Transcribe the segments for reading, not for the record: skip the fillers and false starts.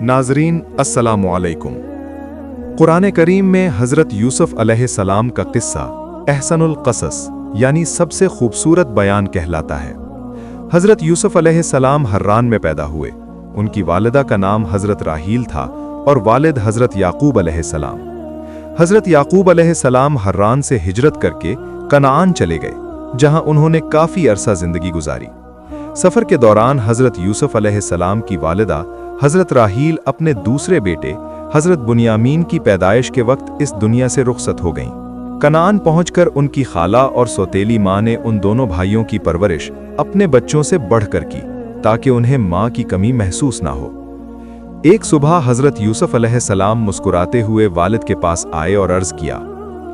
नाजरीन अस्सलामु अलैकुम। कुरान करीम में हज़रत यूसुफ अलैहिस्सलाम का किस्सा अहसनुल क़सस यानी सबसे खूबसूरत बयान कहलाता है। हज़रत यूसुफ अलैहिस्सलाम हर्रान में पैदा हुए। उनकी वालिदा का नाम हज़रत राहील था और वालिद हज़रत याकूब अलैहिस्सलाम। हज़रत याकूब अलैहिस्सलाम हर्रान से हिजरत करके कनान चले गए, जहां उन्होंने काफ़ी अरसा ज़िंदगी गुजारी। सफ़र के दौरान हज़रत यूसुफ अलैहिस्सलाम की वालिदा हज़रत राहील अपने दूसरे बेटे हज़रत बुनियामीन की पैदाइश के वक्त इस दुनिया से रुखसत हो गईं। कनान पहुंचकर उनकी खाला और सौतेली माँ ने उन दोनों भाइयों की परवरिश अपने बच्चों से बढ़कर की, ताकि उन्हें माँ की कमी महसूस ना हो। एक सुबह हज़रत यूसुफ अलैहिस्सलाम मुस्कुराते हुए वालिद के पास आए और अर्ज़ किया,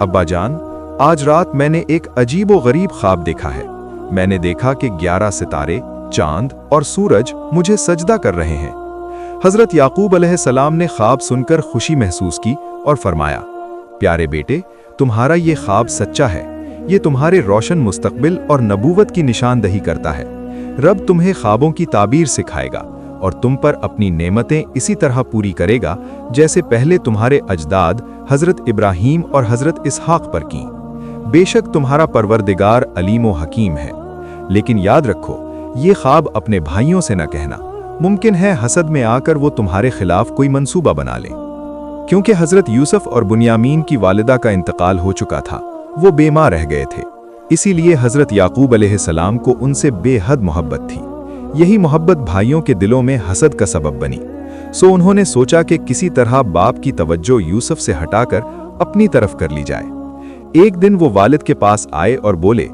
अब्बा जान, आज रात मैंने एक अजीब व गरीब ख्वाब देखा है। मैंने देखा कि 11 सितारे, चांद और सूरज मुझे सजदा कर रहे हैं। हज़रत याकूब अलैहिस्सलाम ने ख्वाब सुनकर खुशी महसूस की और फरमाया, प्यारे बेटे, तुम्हारा ये ख्वाब सच्चा है। ये तुम्हारे रोशन मुस्तकबिल और नबूवत की निशानदही करता है। रब तुम्हें ख्वाबों की ताबीर सिखाएगा और तुम पर अपनी नेमतें इसी तरह पूरी करेगा जैसे पहले तुम्हारे अजदाद हज़रत इब्राहीम और हज़रत इसहाक पर की। बेशक तुम्हारा परवरदिगार अलीम व हकीम है। लेकिन याद रखो, ये ख्वाब अपने भाइयों से न कहना। मुमकिन है हसद में आकर वो तुम्हारे खिलाफ कोई मंसूबा बना लें। क्योंकि हज़रत यूसुफ और बुनियामीन की वालिदा का इंतकाल हो चुका था, वो बेमार रह गए थे। इसीलिए हज़रत याकूब अलैहिस्सलाम को उनसे बेहद मोहब्बत थी। यही मोहब्बत भाइयों के दिलों में हसद का सबब बनी। सो उन्होंने सोचा कि किसी तरह बाप की तवज्जो यूसुफ से हटाकर अपनी तरफ कर ली जाए। एक दिन वो वालिद के पास आए और बोले,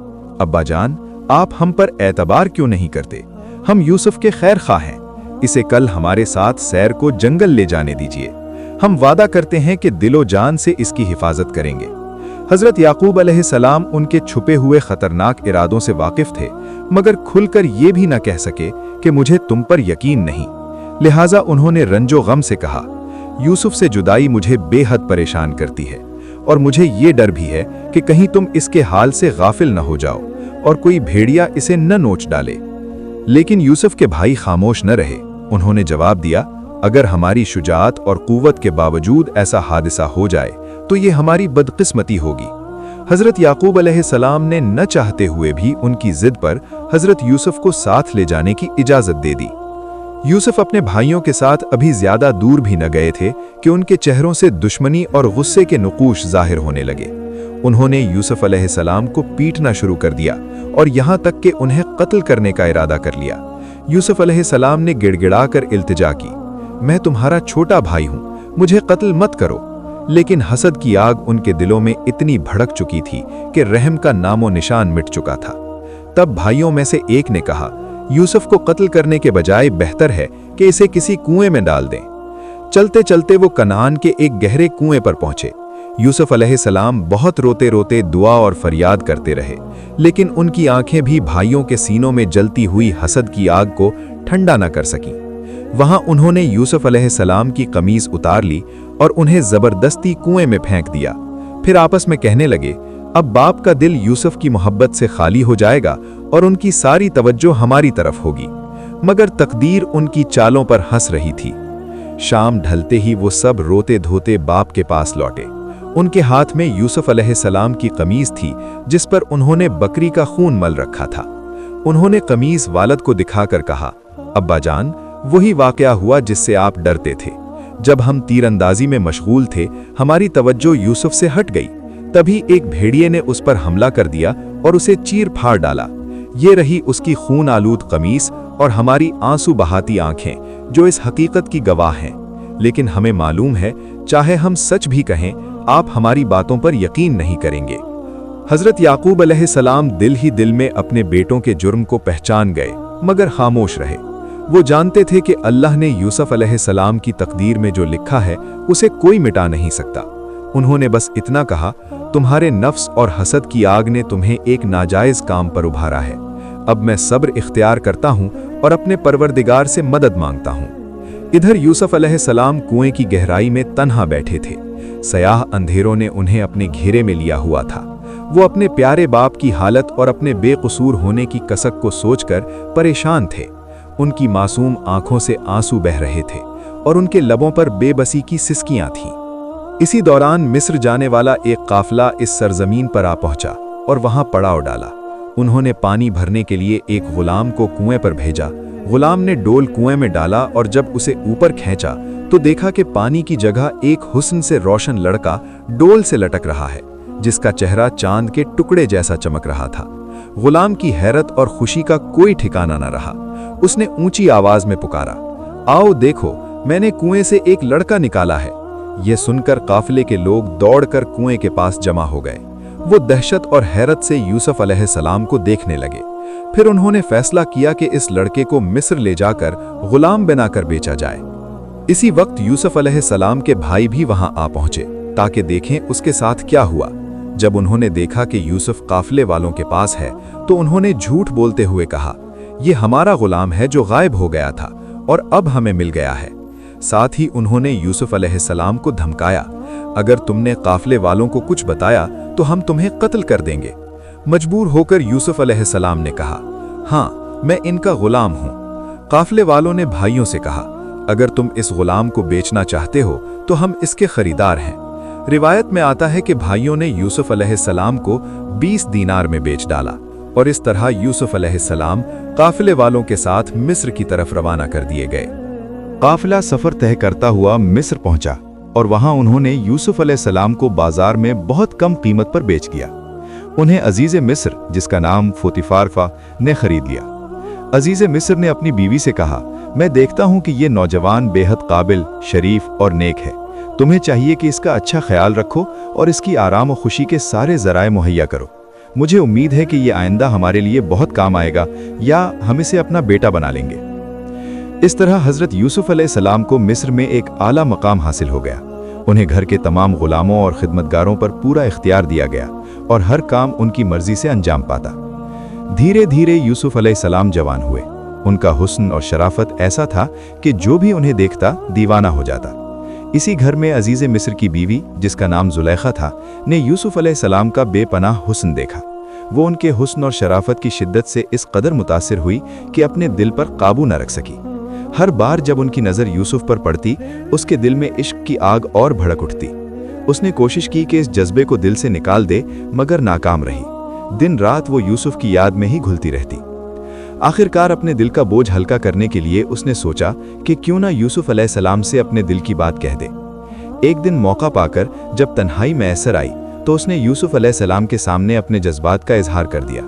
अब्बा जान, आप हम पर एतबार क्यों नहीं करते? हम यूसुफ के खैर खा हैं। इसे कल हमारे साथ सैर को जंगल ले जाने दीजिए। हम वादा करते हैं कि दिलो जान से इसकी हिफाजत करेंगे। हज़रत याकूब अलैहिस्सलाम उनके छुपे हुए खतरनाक इरादों से वाकिफ थे, मगर खुलकर ये भी न कह सके कि मुझे तुम पर यकीन नहीं। लिहाजा उन्होंने रंजो गम से कहा, यूसुफ से जुदाई मुझे बेहद परेशान करती है और मुझे ये डर भी है कि कहीं तुम इसके हाल से गाफिल न हो जाओ और कोई भेड़िया इसे न नोच डाले। लेकिन यूसुफ के भाई खामोश न रहे। उन्होंने जवाब दिया, अगर हमारी शुजाअत और कुव्वत के बावजूद ऐसा हादिसा हो जाए तो ये हमारी बदकिस्मती होगी। हज़रत याकूब अलैहिस्सलाम ने न चाहते हुए भी उनकी जिद पर हज़रत यूसुफ को साथ ले जाने की इजाज़त दे दी। यूसुफ अपने भाइयों के साथ अभी ज्यादा दूर भी न गए थे कि उनके चेहरों से दुश्मनी और गुस्से के नुकूश जाहिर होने लगे। उन्होंने यूसुफ अलैहिस्सलाम को पीटना शुरू कर दिया और यहाँ तक कि उन्हें कत्ल करने का इरादा कर लिया। यूसुफ अलैहिस्सलाम ने गिड़गिड़ाकर इल्तिजा की, मैं तुम्हारा छोटा भाई हूँ, मुझे कत्ल मत करो। लेकिन हसद की आग उनके दिलों में इतनी भड़क चुकी थी कि रहम का नामो निशान मिट चुका था। तब भाइयों में से एक ने कहा, यूसुफ को कत्ल करने के बजाय बेहतर है कि इसे किसी कुएं में डाल दें। चलते चलते वो कनान के एक गहरे कुएं पर पहुंचे। यूसुफ अलैहिस्सलाम बहुत रोते रोते दुआ और फरियाद करते रहे, लेकिन उनकी आंखें भी भाइयों के सीनों में जलती हुई हसद की आग को ठंडा न कर सकीं। वहां उन्होंने यूसुफ अलैहिस्सलाम की कमीज उतार ली और उन्हें जबरदस्ती कुएं में फेंक दिया। फिर आपस में कहने लगे, अब बाप का दिल यूसुफ की मोहब्बत से खाली हो जाएगा और उनकी सारी तवज्जो हमारी तरफ होगी। मगर तकदीर उनकी चालों पर हंस रही थी। शाम ढलते ही वो सब रोते धोते बाप के पास लौटे। उनके हाथ में यूसुफ अलैहिस्सलाम की कमीज थी, जिस पर उन्होंने बकरी का खून मल रखा था। उन्होंने कमीज वालिद को दिखाकर कहा, अब्बा जान, वही वाकया हुआ जिससे आप डरते थे। जब हम तीरंदाजी में मशगूल थे, हमारी तवज्जो यूसुफ से हट गई। तभी एक भेड़िए ने उस पर हमला कर दिया और उसे चीर फाड़ डाला। ये रही उसकी खून आलूद कमीज और हमारी आंसू बहाती आंखें, जो इस हकीकत की गवाह हैं। लेकिन हमें मालूम है, चाहे हम सच भी कहें, आप हमारी बातों पर यकीन नहीं करेंगे। हज़रत याकूब अलैहिस्सलाम दिल ही दिल में अपने बेटों के जुर्म को पहचान गए, मगर खामोश रहे। वो जानते थे कि अल्लाह ने यूसुफ अलैहिस्सलाम की तकदीर में जो लिखा है उसे कोई मिटा नहीं सकता। उन्होंने बस इतना कहा, तुम्हारे नफ्स और हसद की आग ने तुम्हें एक नाजायज काम पर उभारा है। अब मैं सब्र इख्तियार करता हूँ और अपने परवरदिगार से मदद मांगता हूँ। इधर यूसुफ अलैहिस्सलाम कुएं की गहराई में तन्हा बैठे थे। सयाह अंधेरों ने उन्हें अपने घेरे में लिया हुआ था। वो अपने प्यारे बाप की हालत और अपने बेकसूर होने की कसक को सोचकर परेशान थे। उनकी मासूम आंखों से आंसू बह रहे थे और उनके लबों पर बेबसी की सिसकियां थीं। इसी दौरान मिस्र जाने वाला एक काफिला इस सरजमीन पर आ पहुंचा और वहां पड़ाव डाला। उन्होंने पानी भरने के लिए एक गुलाम को कुएं पर भेजा। गुलाम ने डोल कुएं में डाला और जब उसे ऊपर खींचा तो देखा कि पानी की जगह एक हुस्न से रोशन लड़का डोल से लटक रहा है, जिसका चेहरा चांद के टुकड़े जैसा चमक रहा था। गुलाम की हैरत और खुशी का कोई ठिकाना न रहा। उसने ऊंची आवाज में पुकारा, आओ देखो, मैंने कुएं से एक लड़का निकाला है। यह सुनकर काफिले के लोग दौड़कर कुएं के पास जमा हो गए। वो दहशत और हैरत से यूसुफ अलैहिस्सलाम को देखने लगे। फिर उन्होंने फैसला किया कि इस लड़के को मिस्र ले जाकर गुलाम बनाकर बेचा जाए। इसी वक्त यूसुफ अलैहिस्सलाम के भाई भी वहां आ पहुंचे ताकि देखें उसके साथ क्या हुआ। जब उन्होंने देखा कि यूसुफ काफिले वालों के पास है तो उन्होंने झूठ बोलते हुए कहा, यह हमारा गुलाम है जो गायब हो गया था और अब हमें मिल गया है। साथ ही उन्होंने यूसुफ अलैहिस्सलाम को धमकाया, अगर तुमने काफिले वालों को कुछ बताया तो हम तुम्हें कत्ल कर देंगे। मजबूर होकर यूसुफ अलैहिस्सलाम ने कहा, हाँ, मैं इनका गुलाम हूं। काफिले वालों ने भाइयों से कहा, अगर तुम इस गुलाम को बेचना चाहते हो तो हम इसके खरीदार हैं। रिवायत में आता है कि भाइयों ने यूसुफ अलैहिस्सलाम को 20 दीनार में बेच डाला और इस तरह यूसुफ अलैहिस्सलाम काफिले वालों के साथ मिस्र की तरफ रवाना कर दिए गए। काफिला सफर तय करता हुआ मिस्र पहुंचा और वहां उन्होंने यूसुफ अलैहिस्सलाम को बाजार में बहुत कम कीमत पर बेच दिया। उन्हें अजीज मिस्र, जिसका नाम फोतिफारफा, ने खरीद लिया। अजीज मिस्र ने अपनी बीवी से कहा, मैं देखता हूं कि ये नौजवान बेहद काबिल, शरीफ और नेक है। तुम्हें चाहिए कि इसका अच्छा ख्याल रखो और इसकी आराम और खुशी के सारे जराए मुहैया करो। मुझे उम्मीद है कि ये आइंदा हमारे लिए बहुत काम आएगा या हम इसे अपना बेटा बना लेंगे। इस तरह हजरत यूसुफ अलैहिस्सलाम को मिस्र में एक आला मकाम हासिल हो गया। उन्हें घर के तमाम गुलामों और खिदमतगारों पर पूरा इख्तियार दिया गया और हर काम उनकी मर्जी से अंजाम पाता। धीरे धीरे यूसुफ अलैहिस्सलाम जवान हुए। उनका हुस्न और शराफत ऐसा था कि जो भी उन्हें देखता दीवाना हो जाता। इसी घर में अजीज मिस्र की बीवी, जिसका नाम जुलैखा था, ने यूसुफ अलैहिस्सलाम का बेपनाह हुस्न देखा। वो उनके हुस्न और शराफत की शिद्दत से इस कदर मुतासिर हुई कि अपने दिल पर काबू न रख सकी। हर बार जब उनकी नज़र यूसुफ पर पड़ती, उसके दिल में इश्क की आग और भड़क उठती। उसने कोशिश की कि इस जज्बे को दिल से निकाल दे, मगर नाकाम रही। दिन रात वो यूसुफ की याद में ही घुलती रहती। आखिरकार अपने दिल का बोझ हल्का करने के लिए उसने सोचा कि क्यों ना यूसुफ अलैहिस्सलाम से अपने दिल की बात कह दे। एक दिन मौका पाकर जब तन्हाई मैसर आई तो उसने यूसुफ अलैहिस्सलाम के सामने अपने जज्बात का इजहार कर दिया।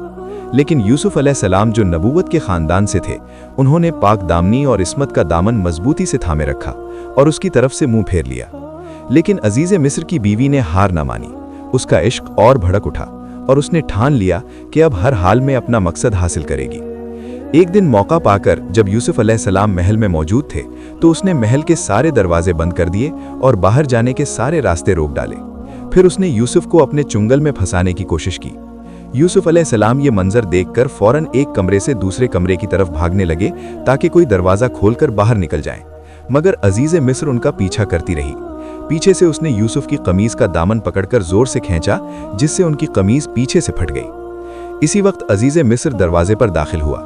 लेकिन यूसुफ अलैहिस्सलाम जो नबूवत के खानदान से थे, उन्होंने पाक दामनी और इस्मत का दामन मजबूती से थामे रखा और उसकी तरफ से मुंह फेर लिया। लेकिन अजीज मिस्र की बीवी ने हार न मानी। उसका इश्क और भड़क उठा और उसने ठान लिया कि अब हर हाल में अपना मकसद हासिल करेगी। एक दिन मौका पाकर जब यूसुफ अलैहिस्सलाम महल में मौजूद थे तो उसने महल के सारे दरवाजे बंद कर दिए और बाहर जाने के सारे रास्ते रोक डाले। फिर उसने यूसुफ को अपने चुंगल में फंसाने की कोशिश की। यूसुफ अलैहिस्सलाम ये मंजर देखकर फौरन एक कमरे से दूसरे कमरे की तरफ भागने लगे ताकि कोई दरवाजा खोलकर बाहर निकल जाएं। मगर अजीज मिस्र उनका पीछा करती रही। पीछे से उसने यूसुफ की कमीज का दामन पकड़कर जोर से खींचा, जिससे उनकी कमीज पीछे से फट गई। इसी वक्त अजीज मिस्र दरवाजे पर दाखिल हुआ।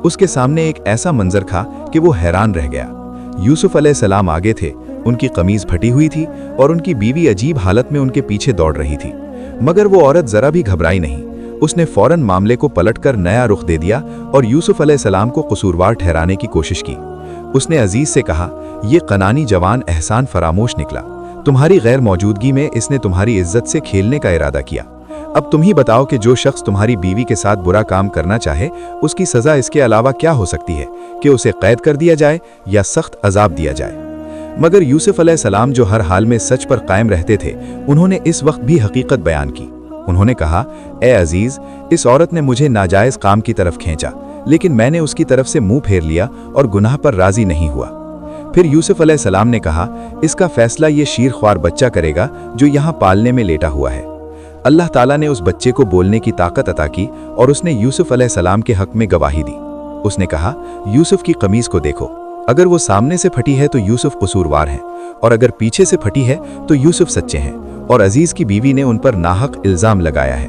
उसके सामने एक ऐसा मंजर था कि वो हैरान रह गया। यूसुफ अलैहिस्सलाम आगे थे, उनकी कमीज फटी हुई थी और उनकी बीवी अजीब हालत में उनके पीछे दौड़ रही थी। मगर वो औरत जरा भी घबराई नहीं। उसने फौरन मामले को पलटकर नया रुख दे दिया और यूसुफ अलैहिस्सलाम को कसूरवार ठहराने की कोशिश की। उसने अजीज से कहा, ये कनानी जवान एहसान फरामोश निकला। तुम्हारी गैर मौजूदगी में इसने तुम्हारी इज्जत से खेलने का इरादा किया। अब तुम ही बताओ कि जो शख्स तुम्हारी बीवी के साथ बुरा काम करना चाहे, उसकी सजा इसके अलावा क्या हो सकती है कि उसे कैद कर दिया जाए या सख्त अजाब दिया जाए। मगर यूसुफ अलैहिस्सलाम जो हर हाल में सच पर कायम रहते थे, उन्होंने इस वक्त भी हकीकत बयान की। उन्होंने कहा, ए अजीज, इस औरत ने मुझे नाजायज काम की तरफ खींचा, लेकिन मैंने उसकी तरफ से मुंह फेर लिया और गुनाह पर राजी नहीं हुआ। फिर यूसुफ अलैहिस्सलाम ने कहा, इसका फैसला ये शीरख्वार बच्चा करेगा जो यहाँ पालने में लेटा हुआ है। अल्लाह ताला ने उस बच्चे को बोलने की ताकत अता की और उसने यूसुफ अलैहिस्सलाम के हक में गवाही दी। उसने कहा, यूसुफ की कमीज को देखो, अगर वो सामने से फटी है तो यूसुफ कसूरवार हैं, और अगर पीछे से फटी है तो यूसुफ सच्चे हैं और अजीज की बीवी ने उन पर नाहक इल्जाम लगाया है।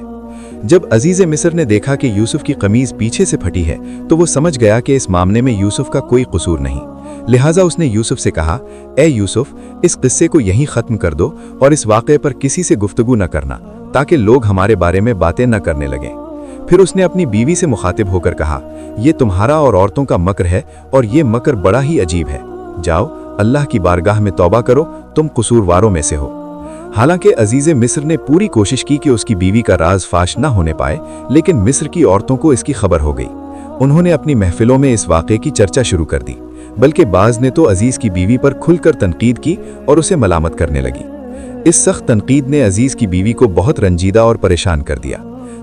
जब अजीज मिस्र ने देखा कि यूसुफ की कमीज पीछे से फटी है तो वो समझ गया कि इस मामले में यूसुफ का कोई कसूर नहीं। लिहाजा उसने यूसुफ से कहा, ए यूसुफ, इस किस्से को यहीं ख़त्म कर दो और इस वाक़े पर किसी से गुफ्तगू न करना, ताकि लोग हमारे बारे में बातें न करने लगें। फिर उसने अपनी बीवी से मुखातिब होकर कहा, ये तुम्हारा और औरतों का मकर है और ये मकर बड़ा ही अजीब है। जाओ, अल्लाह की बारगाह में तौबा करो, तुम कसूरवारों में से हो। हालांकि अजीज मिस्र ने पूरी कोशिश की कि उसकी बीवी का राज फाश न होने पाए, लेकिन मिस्र की औरतों को इसकी खबर हो गई। उन्होंने अपनी महफिलों में इस वाक़े की चर्चा शुरू कर दी, बल्कि बाज़ ने तो अजीज की बीवी पर खुलकर तनकीद की और उसे मलामत करने लगी। इस सख्त तनकीद ने अजीज की बीवी को बहुत रंजीदा और परेशान कर दिया।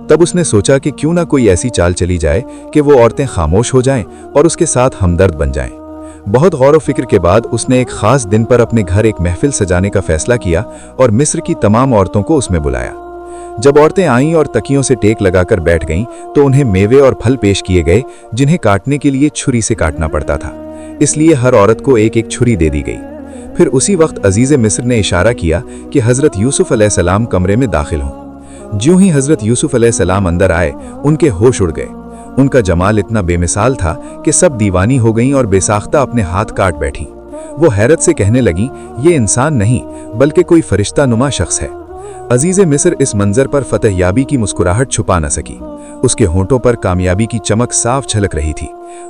तब उसने सोचा कि क्यों ना कोई ऐसी चाल चली जाए कि वो औरतें खामोश हो जाएं और उसके साथ हमदर्द बन जाएं। बहुत गौर व फिक्र के बाद उसने एक खास दिन पर अपने घर एक महफिल सजाने का फैसला किया और मिस्र की तमाम औरतों को उसमें बुलाया। जब औरतें आईं और तकियों से टेक लगाकर बैठ गईं तो उन्हें मेवे और फल पेश किए गए, जिन्हें काटने के लिए छुरी से काटना पड़ता था। इसलिए हर औरत को एक एक छुरी दे दी गई। फिर उसी वक्त अजीज मिस्र ने इशारा किया कि हज़रत यूसुफ अलैहिस्सलाम कमरे में दाखिल हों। ज्यों ही हज़रत यूसुफ अलैहिस्सलाम अंदर आए, उनके होश उड़ गए। उनका जमाल इतना बेमिसाल था कि सब दीवानी हो गईं और बेसाख्ता अपने हाथ काट बैठीं। वो हैरत से कहने लगीं, ये इंसान नहीं बल्कि कोई फरिश्ता नुमा शख्स है। अजीज मिस्र इस मंजर पर फतहयाबी की मुस्कुराहट छुपा न सकी। उसके होंठों पर कामयाबी की चमक साफ झलक रही थी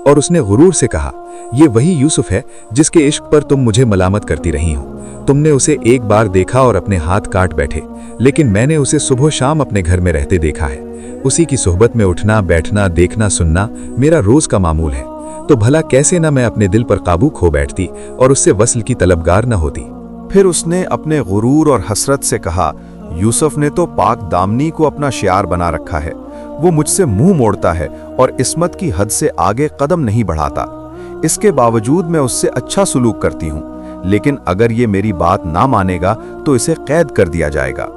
और उसने गुरूर से कहा, ये वही यूसुफ है जिसके इश्क पर तुम मुझे मलामत करती रही हो। तुमने उसे एक बार देखा और अपने हाथ काट बैठे, लेकिन मैंने उसे सुबह शाम अपने घर में रहते देखा है। उसी की सोहबत में उठना, बैठना, देखना, सुनना मेरा रोज का मामूल है। तो भला कैसे न मैं अपने दिल पर काबू खो बैठती और उससे वस्ल की तलबगार न होती। फिर उसने अपने गुरूर और हसरत से कहा, यूसुफ ने तो पाक दामनी को अपना शियार बना रखा है। वो मुझसे मुंह मोड़ता है और इस्मत की हद से आगे कदम नहीं बढ़ाता। इसके बावजूद मैं उससे अच्छा सलूक करती हूँ, लेकिन अगर ये मेरी बात ना मानेगा तो इसे कैद कर दिया जाएगा।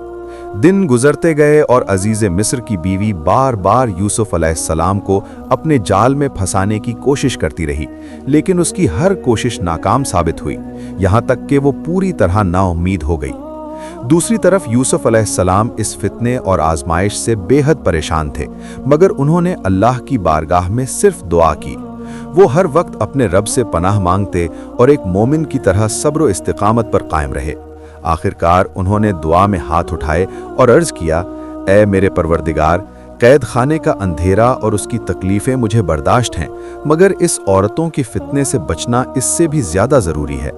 दिन गुजरते गए और अजीज मिस्र की बीवी बार बार यूसुफ अलैहिस्सलाम को अपने जाल में फंसाने की कोशिश करती रही, लेकिन उसकी हर कोशिश नाकाम साबित हुई, यहाँ तक कि वो पूरी तरह नाउम्मीद हो गई। दूसरी तरफ यूसुफ अलैहिस्सलाम इस फितने और आजमाइश से बेहद परेशान थे, मगर उन्होंने अल्लाह की बारगाह में सिर्फ दुआ की। वो हर वक्त अपने रब से पनाह मांगते और एक मोमिन की तरह सब्र व इस्तिकामत पर कायम रहे। आखिरकार उन्होंने दुआ में हाथ उठाए और अर्ज किया, ऐ मेरे परवरदिगार, कैद खाने का अंधेरा और उसकी तकलीफ़ें मुझे बर्दाश्त हैं, मगर इस औरतों की फितने से बचना इससे भी ज़्यादा ज़रूरी है।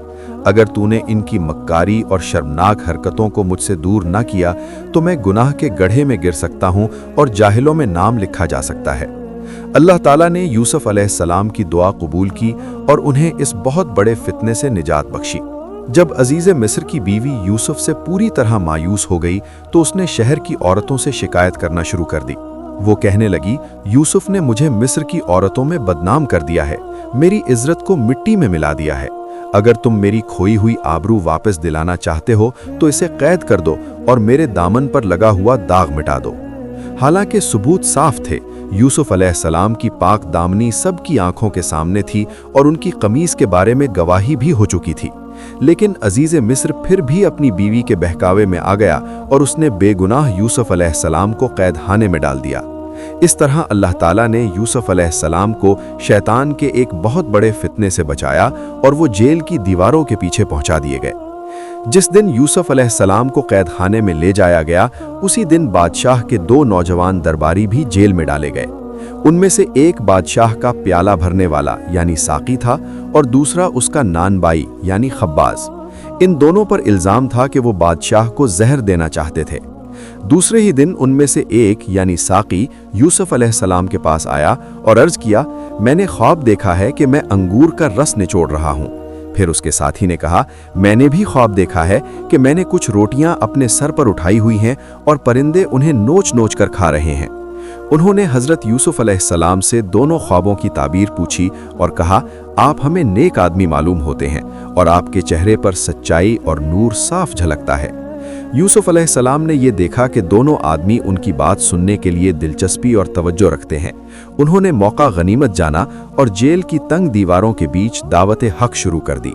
अगर तूने इनकी मक्कारी और शर्मनाक हरकतों को मुझसे दूर न किया तो मैं गुनाह के गड्ढे में गिर सकता हूँ और जाहिलों में नाम लिखा जा सकता है। अल्लाह ताला ने यूसुफ अलैहिस्सलाम की दुआ कबूल की और उन्हें इस बहुत बड़े फितने से निजात बख्शी। जब अजीज मिस्र की बीवी यूसुफ से पूरी तरह मायूस हो गई तो उसने शहर की औरतों से शिकायत करना शुरू कर दी। वो कहने लगी, यूसुफ ने मुझे मिस्र की औरतों में बदनाम कर दिया है, मेरी इज्जत को मिट्टी में मिला दिया है। अगर तुम मेरी खोई हुई आबरू वापस दिलाना चाहते हो तो इसे कैद कर दो और मेरे दामन पर लगा हुआ दाग मिटा दो। हालांकि सबूत साफ थे, यूसुफ अलैहिस्सलाम की पाक दामनी सबकी आंखों के सामने थी और उनकी कमीज के बारे में गवाही भी हो चुकी थी, लेकिन अजीज मिस्र फिर भी अपनी बीवी के बहकावे में आ गया और उसने बेगुनाह यूसुफ अलैहिस्सलाम को कैदखाने में डाल दिया। इस तरह अल्लाह ताला ने यूसुफ अलैहिस्सलाम को शैतान के एक बहुत बड़े फितने से बचाया और वो जेल की दीवारों के पीछे पहुंचा दिए गए। जिस दिन यूसुफ अलैहिस्सलाम को कैदखाने में ले जाया गया, उसी दिन बादशाह के 2 नौजवान दरबारी भी जेल में डाले गए। उनमें से एक बादशाह का प्याला भरने वाला यानी साकी था और दूसरा उसका नानबाई यानी खब्बाज। इन दोनों पर इल्ज़ाम था कि वो बादशाह को जहर देना चाहते थे। दूसरे ही दिन उनमें से एक यानी साकी यूसुफ अलैहिस्सलाम के पास आया और अर्ज किया, मैंने ख्वाब देखा है कि मैं अंगूर का रस निचोड़ रहा हूँ। फिर उसके साथी ने कहा, मैंने भी ख्वाब देखा है कि मैंने कुछ रोटियां अपने सर पर उठाई हुई हैं और परिंदे उन्हें नोच नोच कर खा रहे हैं। उन्होंने हजरत यूसुफ अलैहिस्सलाम से दोनों ख्वाबों की ताबीर पूछी और कहा, आप हमें नेक आदमी मालूम होते हैं और आपके चेहरे पर सच्चाई और नूर साफ झलकता है। यूसुफ अलैहिस्सलाम ने यह देखा कि दोनों आदमी उनकी बात सुनने के लिए दिलचस्पी और तवज्जो रखते हैं। उन्होंने मौका गनीमत जाना और जेल की तंग दीवारों के बीच दावत हक शुरू कर दी।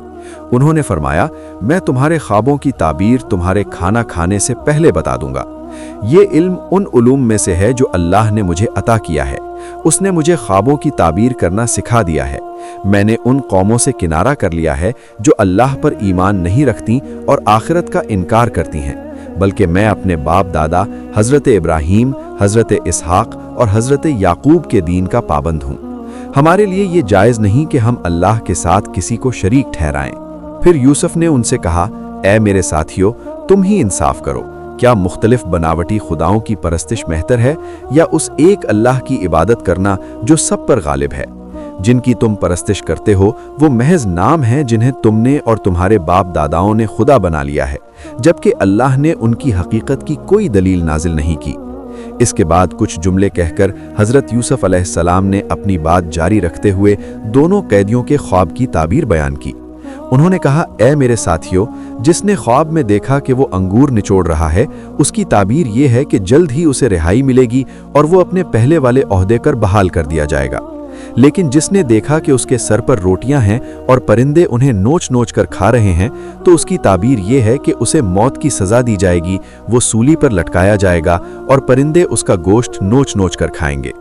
उन्होंने फरमाया, मैं तुम्हारे ख्वाबों की ताबीर तुम्हारे खाना खाने से पहले बता दूंगा। یہ علم ان علوم میں سے ہے جو اللہ نے مجھے عطا کیا ہے۔ اس نے مجھے خوابوں کی تعبیر کرنا سکھا دیا ہے۔ میں نے ان قوموں سے کنارہ کر لیا ہے جو اللہ پر ایمان نہیں رکھتی اور آخرت کا انکار کرتی ہیں، بلکہ میں اپنے باپ دادا حضرت ابراہیم، حضرت اسحاق اور حضرت یعقوب کے دین کا پابند ہوں۔ ہمارے لیے یہ جائز نہیں کہ ہم اللہ کے ساتھ کسی کو شریک ٹھہرائیں۔ پھر یوسف نے ان سے کہا، اے میرے ساتھیو، تم ہی انصاف کرو، کیا مختلف بناوٹی خداؤں کی پرستش بہتر ہے یا اس ایک اللہ کی عبادت کرنا جو سب پر غالب ہے؟ جن کی تم پرستش کرتے ہو وہ محض نام ہیں جنہیں تم نے اور تمہارے باپ داداؤں نے خدا بنا لیا ہے، جبکہ اللہ نے ان کی حقیقت کی کوئی دلیل نازل نہیں کی۔ اس کے بعد کچھ جملے کہہ کر حضرت یوسف علیہ السلام نے اپنی بات جاری رکھتے ہوئے دونوں قیدیوں کے خواب کی تعبیر بیان کی۔ انہوں نے کہا، اے میرے ساتھیو، جس نے خواب میں دیکھا کہ وہ انگور نچوڑ رہا ہے، اس کی تعبیر یہ ہے کہ جلد ہی اسے رہائی ملے گی اور وہ اپنے پہلے والے عہدے پر بحال کر دیا جائے گا۔ لیکن جس نے دیکھا کہ اس کے سر پر روٹیاں ہیں اور پرندے انہیں نوچ نوچ کر کھا رہے ہیں، تو اس کی تعبیر یہ ہے کہ اسے موت کی سزا دی جائے گی، وہ سولی پر لٹکایا جائے گا اور پرندے اس کا گوشت نوچ نوچ کر کھائیں گے۔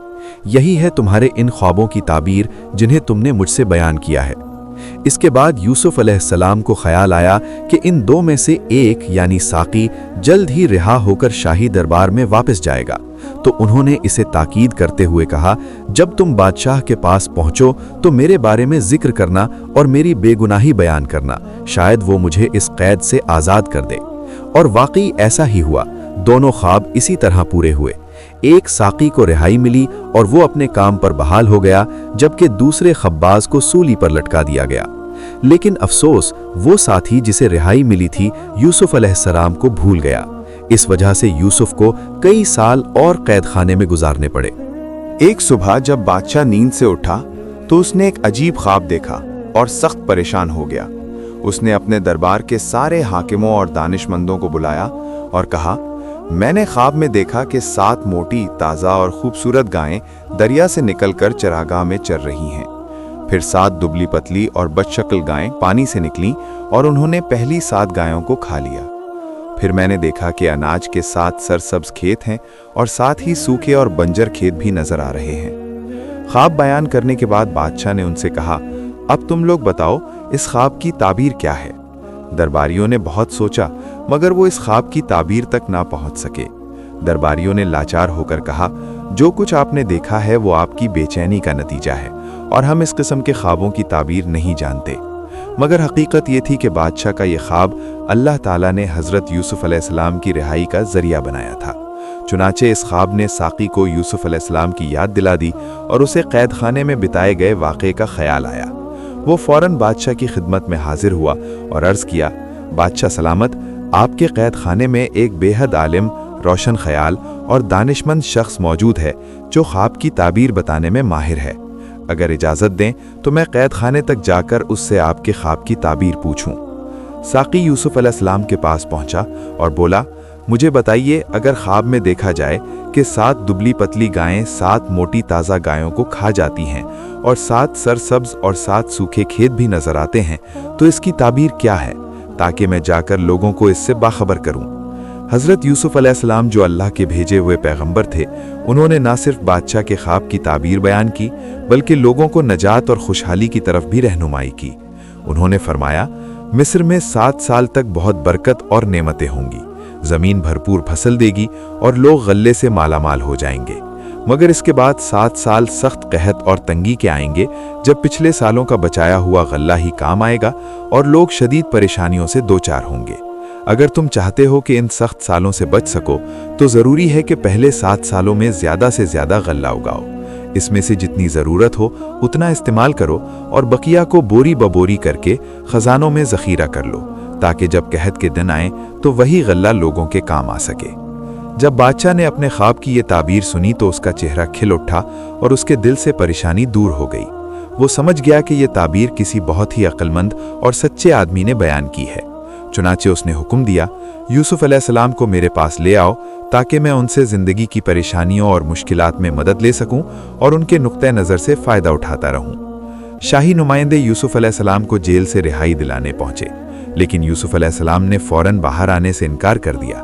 یہی ہے تمہارے ان خوابوں کی تعبیر جنہیں تم نے مجھ سے بیان کیا ہے۔ اس کے بعد یوسف علیہ السلام کو خیال آیا کہ ان دو میں سے ایک یعنی ساقی جلد ہی رہا ہو کر شاہی دربار میں واپس جائے گا، تو انہوں نے اسے تاکید کرتے ہوئے کہا، جب تم بادشاہ کے پاس پہنچو تو میرے بارے میں ذکر کرنا اور میری بے گناہی بیان کرنا، شاید وہ مجھے اس قید سے آزاد کر دے۔ اور واقعی ایسا ہی ہوا، دونوں خواب اسی طرح پورے ہوئے۔ ایک ساقی کو رہائی ملی اور وہ اپنے کام پر بحال ہو گیا، جبکہ دوسرے خباز کو سولی پر لٹکا دیا گیا۔ لیکن افسوس، وہ ساتھی جسے رہائی ملی تھی یوسف علیہ السلام کو بھول گیا۔ اس وجہ سے یوسف کو کئی سال اور قید خانے میں گزارنے پڑے۔ ایک صبح جب بادشاہ نیند سے اٹھا تو اس نے ایک عجیب خواب دیکھا اور سخت پریشان ہو گیا۔ اس نے اپنے دربار کے سارے حاکموں اور دانش مندوں کو بلایا اور کہا، میں نے خواب میں دیکھا کہ 7 موٹی، تازہ اور خوبصورت گائیں دریا سے نکل کر چراگاہ میں چر رہی ہیں۔ پھر 7 دبلی پتلی اور بدشکل گائیں پانی سے نکلیں اور انہوں نے پہلی 7 گایوں کو کھا لیا۔ پھر میں نے دیکھا کہ اناج کے 7 سرسبز کھیت ہیں اور ساتھ ہی سوکھے اور بنجر کھیت بھی نظر آ رہے ہیں۔ خواب بیان کرنے کے بعد بادشاہ نے ان سے کہا، اب تم لوگ بتاؤ اس خواب کی تعبیر کیا ہے؟ درباریوں نے بہت سوچا مگر وہ اس خواب کی تعبیر تک نہ پہنچ سکے۔ درباریوں نے لاچار ہو کر کہا، جو کچھ آپ نے دیکھا ہے وہ آپ کی بے چینی کا نتیجہ ہے اور ہم اس قسم کے خوابوں کی تعبیر نہیں جانتے۔ مگر حقیقت یہ تھی کہ بادشاہ کا یہ خواب اللہ تعالیٰ نے حضرت یوسف علیہ السلام کی رہائی کا ذریعہ بنایا تھا۔ چنانچہ اس خواب نے ساقی کو یوسف علیہ السلام کی یاد دلا دی اور اسے قید خانے میں بتائے گئے واقعے کا خیال آیا۔ وہ فوراً بادشاہ کی خدمت میں حاضر ہوا اور عرض کیا، بادشاہ سلامت، آپ کے قید خانے میں ایک بے حد عالم، روشن خیال اور دانشمند شخص موجود ہے جو خواب کی تعبیر بتانے میں ماہر ہے۔ اگر اجازت دیں تو میں قید خانے تک جا کر اس سے آپ کے خواب کی تعبیر پوچھوں۔ ساقی یوسف علیہ السلام کے پاس پہنچا اور بولا، مجھے بتائیے، اگر خواب میں دیکھا جائے کہ 7 دبلی پتلی گائیں 7 موٹی تازہ گایوں کو کھا جاتی ہیں اور 7 سرسبز اور 7 سوکھے کھیت بھی نظر آتے ہیں، تو اس کی تعبیر کیا ہے، تاکہ میں جا کر لوگوں کو اس سے باخبر کروں۔ حضرت یوسف علیہ السلام جو اللہ کے بھیجے ہوئے پیغمبر تھے، انہوں نے نہ صرف بادشاہ کے خواب کی تعبیر بیان کی بلکہ لوگوں کو نجات اور خوشحالی کی طرف بھی رہنمائی کی۔ انہوں نے فرمایا، مصر میں 7 سال تک بہت برکت اور نعمتیں ہوں گی، زمین بھرپور پھصل دے گی اور لوگ غلے سے مالا مال ہو جائیں گے۔ مگر اس کے بعد 7 سال سخت قحط اور تنگی کے آئیں گے، جب پچھلے سالوں کا بچایا ہوا غلہ ہی کام آئے گا اور لوگ شدید پریشانیوں سے دوچار ہوں گے۔ اگر تم چاہتے ہو کہ ان سخت سالوں سے بچ سکو تو ضروری ہے کہ پہلے 7 سالوں میں زیادہ سے زیادہ غلہ اگاؤ، اس میں سے جتنی ضرورت ہو اتنا استعمال کرو اور بقیہ کو بوری ببوری کر کے خزانوں میں ذخیرہ کر لو، تاکہ جب قحط کے دن آئیں تو وہی غلہ لوگوں کے کام آ سکے۔ جب بادشاہ نے اپنے خواب کی یہ تعبیر سنی تو اس کا چہرہ کھل اٹھا اور اس کے دل سے پریشانی دور ہو گئی۔ وہ سمجھ گیا کہ یہ تعبیر کسی بہت ہی عقل مند اور سچے آدمی نے بیان کی ہے۔ چنانچہ اس نے حکم دیا، یوسف علیہ السلام کو میرے پاس لے آؤ تاکہ میں ان سے زندگی کی پریشانیوں اور مشکلات میں مدد لے سکوں اور ان کے نقطہ نظر سے فائدہ اٹھاتا رہوں۔ شاہی نمائندے یوسف علیہ السلام کو جیل سے رہائی دلانے پہنچے، لیکن یوسف علیہ السلام نے فوراً باہر آنے سے انکار کر دیا۔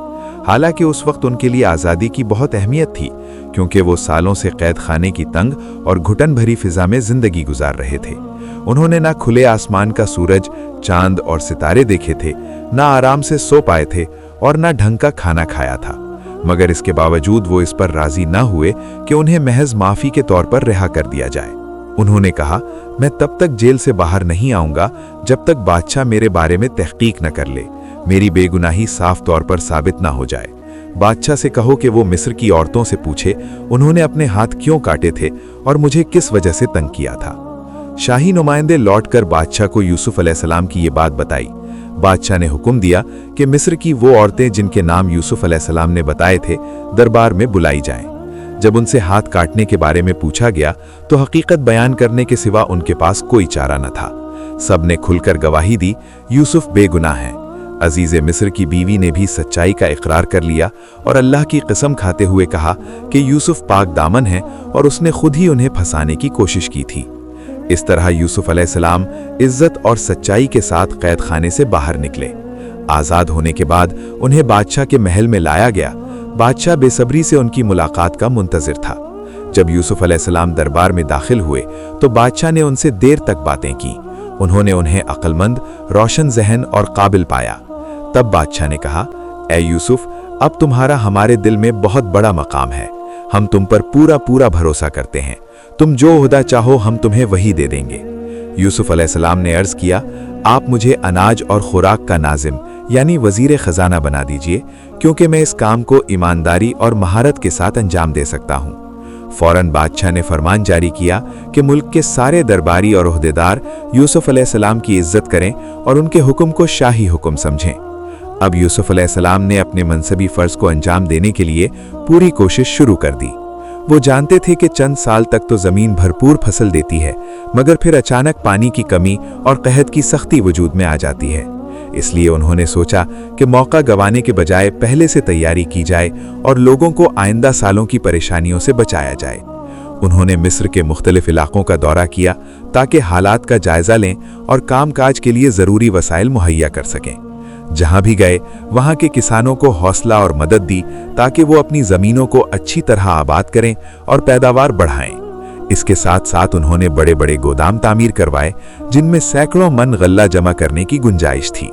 हालांकि उस वक्त उनके लिए आज़ादी की बहुत अहमियत थी, क्योंकि वो सालों से कैद खाने की तंग और घुटन भरी फिजा में जिंदगी गुजार रहे थे। उन्होंने ना खुले आसमान का सूरज, चांद और सितारे देखे थे, ना आराम से सो पाए थे और ना ढंग का खाना खाया था। मगर इसके बावजूद वो इस पर राजी न हुए कि उन्हें महज माफी के तौर पर रिहा कर दिया जाए। उन्होंने कहा, मैं तब तक जेल से बाहर नहीं आऊंगा जब तक बादशाह मेरे बारे में तहकीक न कर ले, मेरी बेगुनाही साफ तौर पर साबित ना हो जाए। बादशाह से कहो कि वो मिस्र की औरतों से पूछे उन्होंने अपने हाथ क्यों काटे थे और मुझे किस वजह से तंग किया था। शाही नुमाइंदे लौटकर बादशाह को यूसुफ अलैहिस्सलाम की ये बात बताई। बादशाह ने हुक्म दिया कि मिस्र की वो औरतें जिनके नाम यूसुफ अलैहिस्सलाम ने बताए थे दरबार में बुलाई जाएं। जब उनसे हाथ काटने के बारे में पूछा गया तो हकीकत बयान करने के सिवा उनके पास कोई चारा न था। सबने खुलकर गवाही दी, यूसुफ बेगुनाह हैं। अजीज मिस्र की बीवी ने भी सच्चाई का इकरार कर लिया और अल्लाह की कसम खाते हुए कहा कि यूसुफ पाक दामन है और उसने खुद ही उन्हें फंसाने की कोशिश की थी। इस तरह यूसुफ अलैहिस्सलाम इज्जत और सच्चाई के साथ कैद खाने से बाहर निकले। आज़ाद होने के बाद उन्हें बादशाह के महल में लाया गया। बादशाह बेसब्री से उनकी मुलाकात का मुंतजिर था। जब यूसुफ अलैहिस्सलाम दरबार में दाखिल हुए तो बादशाह ने उनसे देर तक बातें की। उन्होंने उन्हें अक्लमंद, रोशन ज़हन और काबिल पाया। तब बादशाह ने कहा, ऐ यूसुफ, अब तुम्हारा हमारे दिल में बहुत बड़ा मकाम है। हम तुम पर पूरा पूरा भरोसा करते हैं। तुम जो ओहदा चाहो हम तुम्हें वही दे देंगे। यूसुफ अलैहिस्सलाम ने अर्ज किया, आप मुझे अनाज और खुराक का नाजिम यानी वजीर खजाना बना दीजिए, क्योंकि मैं इस काम को ईमानदारी और महारत के साथ अंजाम दे सकता हूँ। फौरन बादशाह ने फरमान जारी किया कि मुल्क के सारे दरबारी और ओहदेदार यूसुफ अलैहिस्सलाम की इज्जत करें और उनके हुक्म को शाही हुक्म समझें। अब यूसुफ अलैहिस्सलाम ने अपने मनसबी फर्ज को अंजाम देने के लिए पूरी कोशिश शुरू कर दी। वो जानते थे कि चंद साल तक तो जमीन भरपूर फसल देती है, मगर फिर अचानक पानी की कमी और कहत की सख्ती वजूद में आ जाती है। इसलिए उन्होंने सोचा कि मौका गंवाने के बजाय पहले से तैयारी की जाए और लोगों को आइंदा सालों की परेशानियों से बचाया जाए। उन्होंने मिस्र के मुख्तलिफ इलाकों का दौरा किया ताकि हालात का जायजा लें और कामकाज के लिए ज़रूरी वसाइल मुहैया कर सकें। जहां भी गए वहां के किसानों को हौसला और मदद दी ताकि वो अपनी ज़मीनों को अच्छी तरह आबाद करें और पैदावार बढ़ाएं। इसके साथ साथ उन्होंने बड़े बड़े गोदाम तामीर करवाए जिनमें सैकड़ों मन गल्ला जमा करने की गुंजाइश थी।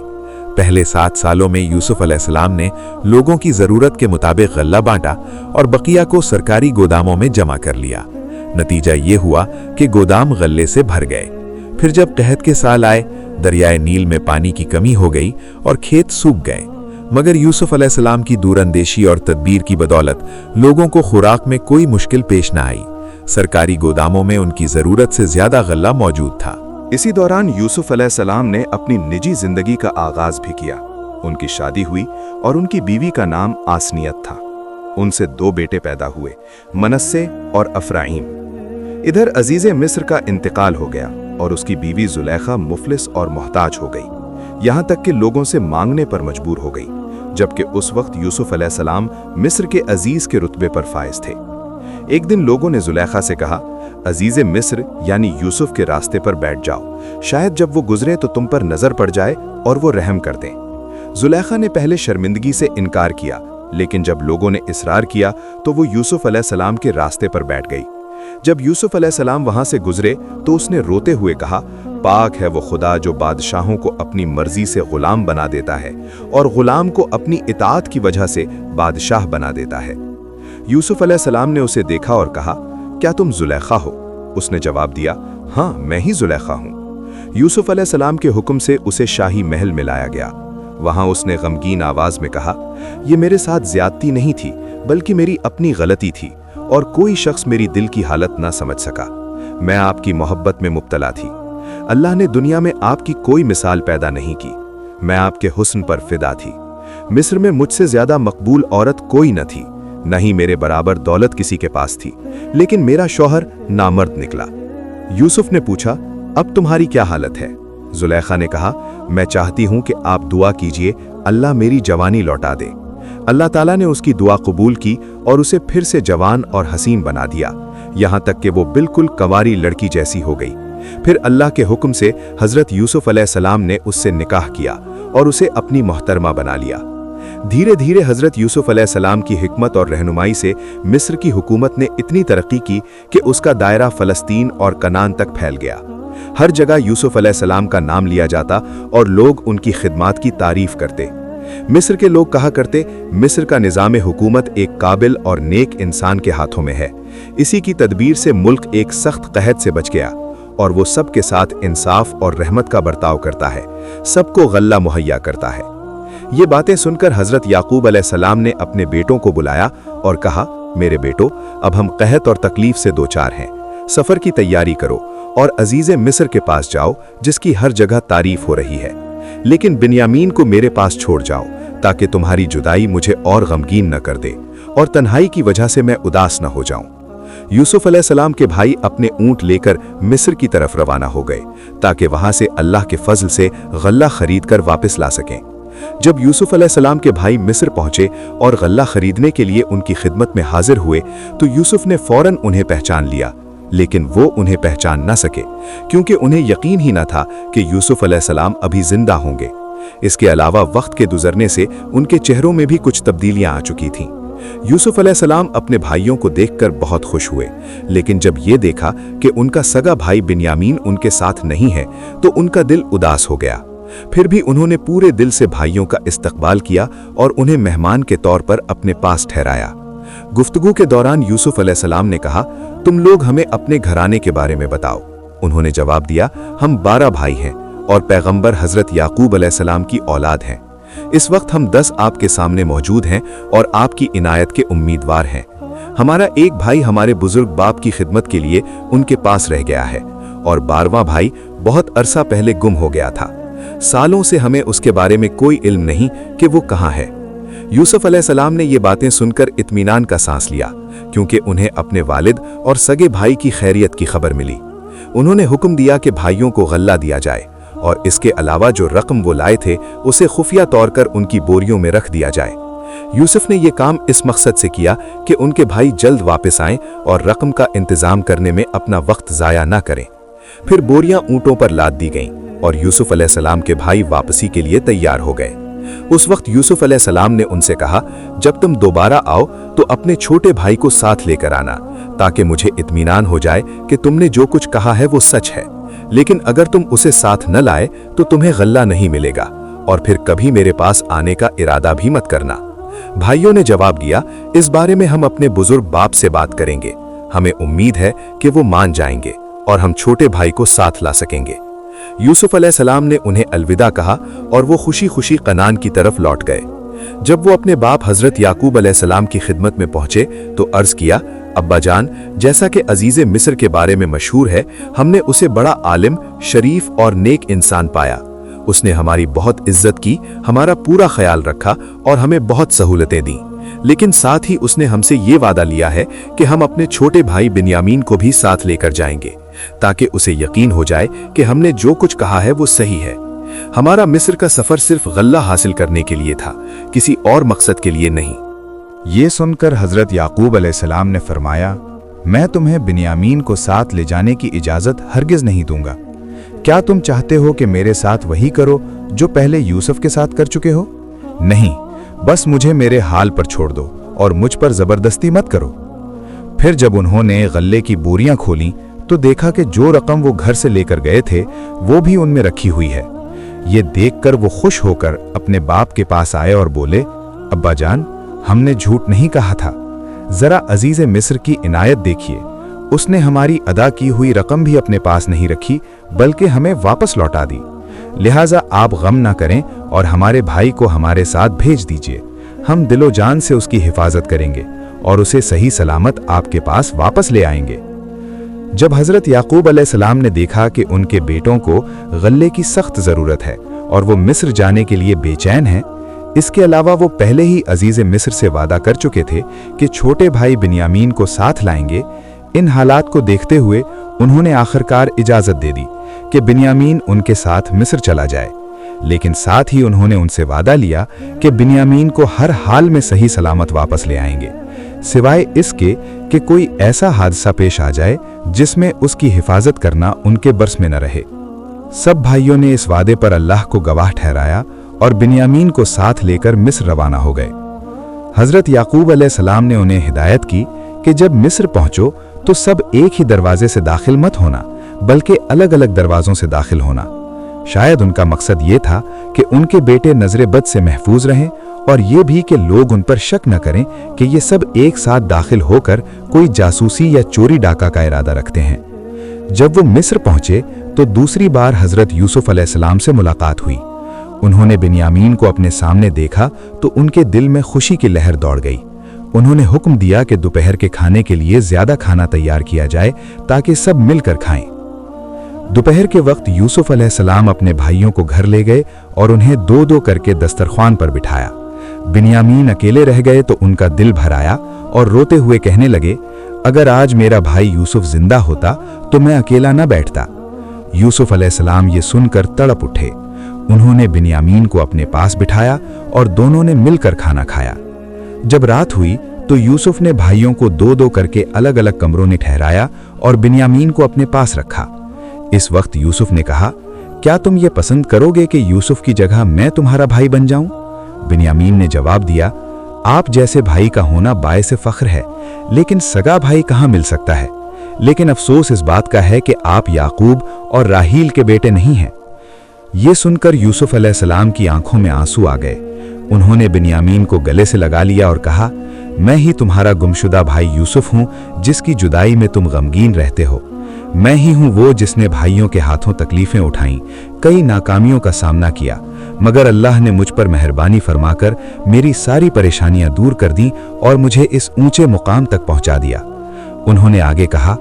पहले 7 सालों में यूसुफ अलैहिस्सलाम ने लोगों की ज़रूरत के मुताबिक गल्ला बांटा और बकिया को सरकारी गोदामों में जमा कर लिया। नतीजा ये हुआ कि गोदाम गल्ले से भर गए। फिर जब कहत के साल आए, दरियाए नील में पानी की कमी हो गई और खेत सूख गए, मगर यूसुफ अलैहिस्सलाम की दूरअंदेशी और तदबीर की बदौलत लोगों को खुराक में कोई मुश्किल पेश न आई। सरकारी गोदामों में उनकी ज़रूरत से ज़्यादा गल्ला मौजूद था। इसी दौरान यूसुफ अलैहिस्सलाम ने अपनी निजी जिंदगी का आगाज भी किया। उनकी शादी हुई और उनकी बीवी का नाम आसनियत था। उनसे 2 बेटे पैदा हुए, मनस्से और अफराईम। इधर अजीज़े मिस्र का इंतकाल हो गया और उसकी बीवी जुलेखा मुफलिस और मोहताज हो गई, यहाँ तक कि लोगों से मांगने पर मजबूर हो गई, जबकि उस वक्त यूसुफ अलैहिस्सलाम मिस्र के अजीज के रुतबे पर फाइज थे। एक दिन लोगों ने जुलेखा से कहा, अजीज़े मिस्र यानी यूसुफ के रास्ते पर बैठ जाओ, शायद जब वो गुजरे तो तुम पर नजर पड़ जाए और वो रहम कर दें। जुलेखा ने पहले शर्मिंदगी से इनकार किया, लेकिन जब लोगों ने इसरार किया तो वो यूसुफ अलैहिस्सलाम के रास्ते पर बैठ गई। जब यूसुफ अलैहिस्सलाम वहां से गुजरे तो उसने रोते हुए कहा, पाक है वो खुदा जो बादशाहों को अपनी मर्जी से गुलाम बना देता है और गुलाम को अपनी इताअत की वजह से बादशाह बना देता है। यूसुफ अलैहिस्सलाम ने उसे देखा और कहा, क्या तुम जुलेखा हो? उसने जवाब दिया, हाँ मैं ही जुलेखा हूँ। यूसुफ अलैहिस्सलाम के हुक्म से उसे शाही महल में लाया गया। वहां उसने गमगीन आवाज में कहा, यह मेरे साथ ज्यादती नहीं थी बल्कि मेरी अपनी गलती थी और कोई शख्स मेरी दिल की हालत ना समझ सका। मैं आपकी मोहब्बत में मुब्तला थी। अल्लाह ने दुनिया में आपकी कोई मिसाल पैदा नहीं की। मैं आपके हुस्न पर फिदा थी। मिस्र में मुझसे ज्यादा मकबूल औरत कोई न थी, न ही मेरे बराबर दौलत किसी के पास थी, लेकिन मेरा शौहर नामर्द निकला। यूसुफ ने पूछा, अब तुम्हारी क्या हालत है? जुलेखा ने कहा, मैं चाहती हूं कि आप दुआ कीजिए अल्लाह मेरी जवानी लौटा दे। अल्लाह ताला ने उसकी दुआ कबूल की और उसे फिर से जवान और हसीन बना दिया, यहाँ तक कि वो बिल्कुल कंवारी लड़की जैसी हो गई। फिर अल्लाह के हुक्म से हज़रत यूसुफ अलैहिस्सलाम ने उससे निकाह किया और उसे अपनी मोहतरमा बना लिया। धीरे धीरे हजरत यूसुफ अलैहिस्सलाम की हिकमत और रहनुमाई से मिस्र की हुकूमत ने इतनी तरक्की की कि उसका दायरा फलस्तीन और कनान तक फैल गया। हर जगह यूसुफ अलैहिस्सलाम का नाम लिया जाता और लोग उनकी खिदमत की तारीफ करते। मिस्र के लोग कहा करते, मिस्र का निज़ाम हुकूमत एक काबिल और नेक इंसान के हाथों में है। इसी की तदबीर से मुल्क एक सख्त कहत से बच गया और वो सबके साथ इंसाफ और रहमत का बर्ताव करता है, सबको गल्ला मुहैया करता है। ये बातें सुनकर हजरत याकूब अलैहिस्सलाम ने अपने बेटों को बुलाया और कहा, मेरे बेटो, अब हम कहत और तकलीफ से दो चार हैं। सफर की तैयारी करो और अजीज़े मिस्र के पास जाओ जिसकी हर जगह तारीफ हो रही है, लेकिन बिन्यामीन को मेरे पास छोड़ जाओ ताकि तुम्हारी जुदाई मुझे और गमगीन न कर दे और तन्हाई की वजह से मैं उदास न हो जाऊं। यूसुफ अलैहिस्सलाम के भाई अपने ऊंट लेकर मिस्र की तरफ रवाना हो गए ताकि वहां से अल्लाह के फजल से गल्ला खरीद कर वापस ला सकें। जब यूसुफ अलैहिस्सलाम के भाई मिस्र पहुंचे और गल्ला खरीदने के लिए उनकी खिदमत में हाजिर हुए तो यूसुफ ने फौरन उन्हें पहचान लिया, लेकिन वो उन्हें पहचान न सके क्योंकि उन्हें यकीन ही न था कि यूसुफ अलैहिस्सलाम अभी जिंदा होंगे। इसके अलावा वक्त के गुजरने से उनके चेहरों में भी कुछ तब्दीलियां आ चुकी थीं। यूसुफ अलैहिस्सलाम अपने भाइयों को देखकर बहुत खुश हुए, लेकिन जब ये देखा कि उनका सगा भाई बिन्यामीन उनके साथ नहीं है तो उनका दिल उदास हो गया। फिर भी उन्होंने पूरे दिल से भाइयों का इस्तकबाल किया और उन्हें मेहमान के तौर पर अपने पास ठहराया। गुफ्तगू के दौरान यूसुफ अलैहिस्सलाम ने कहा, तुम लोग हमें अपने घराने के बारे में बताओ। उन्होंने जवाब दिया, हम 12 भाई हैं और पैगंबर हजरत याकूब अलैहिस्सलाम की औलाद हैं। इस वक्त हम 10 आपके सामने मौजूद हैं और आपकी इनायत के उम्मीदवार हैं। हमारा एक भाई हमारे बुजुर्ग बाप की खिदमत के लिए उनके पास रह गया है और 12वां भाई बहुत अरसा पहले गुम हो गया था। सालों से हमें उसके बारे में कोई इल्म नहीं कि वो कहाँ है। यूसुफ अलैहिस्सलाम ने ये बातें सुनकर इत्मीनान का सांस लिया क्योंकि उन्हें अपने वालिद और सगे भाई की खैरियत की खबर मिली। उन्होंने हुक्म दिया कि भाइयों को गल्ला दिया जाए और इसके अलावा जो रकम वो लाए थे उसे खुफिया तौर पर उनकी बोरियों में रख दिया जाए। यूसुफ ने यह काम इस मकसद से किया कि उनके भाई जल्द वापस आएं और रकम का इंतजाम करने में अपना वक्त ज़ाया न करें। फिर बोरियां ऊंटों पर लाद दी गईं और यूसुफ अलैहिस्सलाम के भाई वापसी के लिए तैयार हो गए। उस वक्त यूसुफ अलैहिस्सलाम ने उनसे कहा, जब तुम दोबारा आओ तो अपने छोटे भाई को साथ लेकर आना ताकि मुझे इत्मीनान हो जाए कि तुमने जो कुछ कहा है वो सच है। लेकिन अगर तुम उसे साथ न लाए तो तुम्हें गल्ला नहीं मिलेगा और फिर कभी मेरे पास आने का इरादा भी मत करना। भाइयों ने जवाब दिया, इस बारे में हम अपने बुजुर्ग बाप से बात करेंगे। हमें उम्मीद है कि वो मान जाएंगे और हम छोटे भाई को साथ ला सकेंगे। यूसुफ अलैहिस्सलाम ने उन्हें अलविदा कहा और वो खुशी खुशी कनान की तरफ लौट गए। जब वो अपने बाप हजरत याकूब अलैहिस्सलाम की खिदमत में पहुंचे तो अर्ज किया, अब्बा जान, जैसा कि अजीज़े मिस्र के बारे में मशहूर है, हमने उसे बड़ा आलिम, शरीफ और नेक इंसान पाया। उसने हमारी बहुत इज्जत की, हमारा पूरा ख्याल रखा और हमें बहुत सहूलतें दी। लेकिन साथ ही उसने हमसे ये वादा लिया है कि हम अपने छोटे भाई बिन्यामीन को भी साथ लेकर जाएंगे ताकि उसे यकीन हो जाए कि हमने जो कुछ कहा है वो सही है। हमारा मिस्र का सफर सिर्फ गल्ला हासिल करने के लिए था, किसी और मकसद के लिए नहीं। ये सुनकर हजरत याकूब अलैहिस्सलाम ने फरमाया, मैं तुम्हें बिन्यामीन को साथ ले जाने की इजाज़त हरगिज़ नहीं दूंगा। क्या तुम चाहते हो कि मेरे साथ वही करो जो पहले यूसुफ के साथ कर चुके हो? नहीं, बस मुझे मेरे हाल पर छोड़ दो और मुझ पर ज़बरदस्ती मत करो। फिर जब उन्होंने गल्ले की बोरियां खोलीं तो देखा कि जो रकम वो घर से लेकर गए थे वो भी उनमें रखी हुई है। ये देखकर वो खुश होकर अपने बाप के पास आए और बोले, अब्बा जान, हमने झूठ नहीं कहा था। जरा अजीज़े मिस्र की इनायत देखिए, उसने हमारी अदा की हुई रकम भी अपने पास नहीं रखी बल्कि हमें वापस लौटा दी। लिहाजा आप गम ना करें और हमारे भाई को हमारे साथ भेज दीजिए। हम दिलो जान से उसकी हिफाजत करेंगे और उसे सही सलामत आपके पास वापस ले आएंगे। जब हजरत याकूब अलैहिस्सलाम ने देखा कि उनके बेटों को गल्ले की सख्त ज़रूरत है और वो मिस्र जाने के लिए बेचैन हैं, इसके अलावा वो पहले ही अजीज़े मिस्र से वादा कर चुके थे कि छोटे भाई बिन्यामीन को साथ लाएंगे, इन हालात को देखते हुए उन्होंने आखिरकार इजाज़त दे दी कि बिन्यामीन उनके साथ मिस्र चला जाए। लेकिन साथ ही उन्होंने उनसे वादा लिया कि बिन्यामीन को हर हाल में सही सलामत वापस ले आएंगे, सिवाय इसके कि कोई ऐसा हादसा पेश आ जाए जिसमें उसकी हिफाजत करना उनके बर्स में न रहे। सब भाइयों ने इस वादे पर अल्लाह को गवाह ठहराया और बिन्यामीन को साथ लेकर मिस्र रवाना हो गए। हजरत याकूब अलैहिस्सलाम ने उन्हें हिदायत की कि जब मिस्र पहुंचो तो सब एक ही दरवाजे से दाखिल मत होना, बल्कि अलग अलग दरवाजों से दाखिल होना। शायद उनका मकसद ये था कि उनके बेटे नजर बद से महफूज रहें और ये भी कि लोग उन पर शक न करें कि ये सब एक साथ दाखिल होकर कोई जासूसी या चोरी डाका का इरादा रखते हैं। जब वो मिस्र पहुंचे तो दूसरी बार हजरत यूसुफ अलैहिस्सलाम से मुलाकात हुई। उन्होंने बिन्यामीन को अपने सामने देखा तो उनके दिल में खुशी की लहर दौड़ गई। उन्होंने हुक्म दिया कि दोपहर के खाने के लिए ज्यादा खाना तैयार किया जाए ताकि सब मिलकर खाएं। दोपहर के वक्त यूसुफ अलैहिस्सलाम अपने भाइयों को घर ले गए और उन्हें दो दो करके दस्तरख्वान पर बिठाया। बिन्यामीन अकेले रह गए तो उनका दिल भर आया और रोते हुए कहने लगे, अगर आज मेरा भाई यूसुफ जिंदा होता तो मैं अकेला न बैठता। यूसुफ अलैहिस्सलाम ये सुनकर तड़प उठे। उन्होंने बिन्यामीन को अपने पास बिठाया और दोनों ने मिलकर खाना खाया। जब रात हुई तो यूसुफ ने भाइयों को दो दो करके अलग अलग कमरों में ठहराया और बिन्यामीन को अपने पास रखा। इस वक्त यूसुफ ने कहा, क्या तुम ये पसंद करोगे कि यूसुफ की जगह मैं तुम्हारा भाई बन जाऊं? बिन्यामीन ने जवाब दिया, आप जैसे भाई का होना बायसे फख्र है, लेकिन सगा भाई कहाँ मिल सकता है। लेकिन अफसोस इस बात का है कि आप याकूब और राहील के बेटे नहीं हैं। ये सुनकर यूसुफ अलैहिस्सलाम की आंखों में आंसू आ गए। उन्होंने बिन्यामीन को गले से लगा लिया और कहा, मैं ही तुम्हारा गुमशुदा भाई यूसुफ हूं, जिसकी जुदाई में तुम गमगीन रहते हो। मैं ही हूं वो जिसने भाइयों के हाथों तकलीफें उठाईं, कई नाकामियों का सामना किया, मगर अल्लाह ने मुझ पर मेहरबानी फरमाकर मेरी सारी परेशानियां दूर कर दी और मुझे इस ऊंचे मुकाम तक पहुंचा दिया। उन्होंने आगे कहा,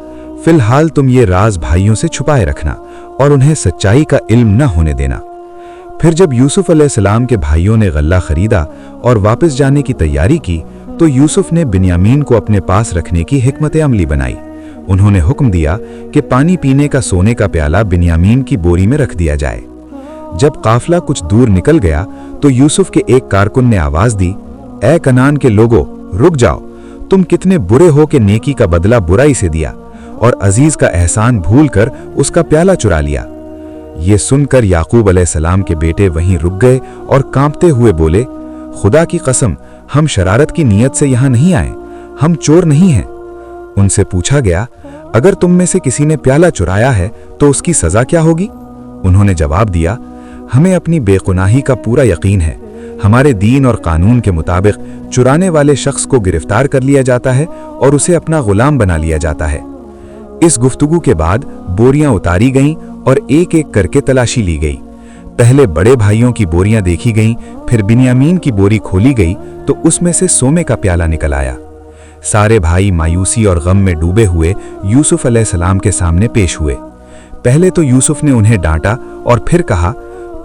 फिलहाल तुम ये राज भाइयों से छुपाए रखना और उन्हें सच्चाई का इल्म न होने देना। फिर जब यूसुफ अलैहिस्सलाम के भाइयों ने गल्ला खरीदा और वापस जाने की तैयारी की तो यूसुफ ने बिन्यामीन को अपने पास रखने की हिकमत अमली बनाई। उन्होंने हुक्म दिया कि पानी पीने का सोने का प्याला बिन्यामीन की बोरी में रख दिया जाए। जब काफिला कुछ दूर निकल गया तो यूसुफ के एक कारकुन ने आवाज दी, ए कनान के लोगों, रुक जाओ, तुम कितने बुरे हो कि नेकी का बदला बुराई से दिया और अजीज का एहसान भूलकर उसका प्याला चुरा लिया। ये सुनकर याकूब अलैहिस्सलाम के बेटे वहीं रुक गए और कांपते हुए बोले, खुदा की कसम, हम शरारत की नीयत से यहां नहीं आए, हम चोर नहीं हैं। उनसे पूछा गया, अगर तुम में से किसी ने प्याला चुराया है तो उसकी सजा क्या होगी? उन्होंने जवाब दिया, हमें अपनी बेगुनाही का पूरा यकीन है। हमारे दीन और कानून के मुताबिक चुराने वाले शख्स को गिरफ्तार कर लिया जाता है और उसे अपना गुलाम बना लिया जाता है। इस गुफ्तगू के बाद बोरियां उतारी गईं और एक एक करके तलाशी ली गई। पहले बड़े भाइयों की बोरियां देखी गईं, फिर बिन्यामीन की बोरी खोली गई तो उसमें से सोने का प्याला निकल आया। सारे भाई मायूसी और गम में डूबे हुए यूसुफ अलैहिस्सलाम के सामने पेश हुए। पहले तो यूसुफ ने उन्हें डांटा और फिर कहा,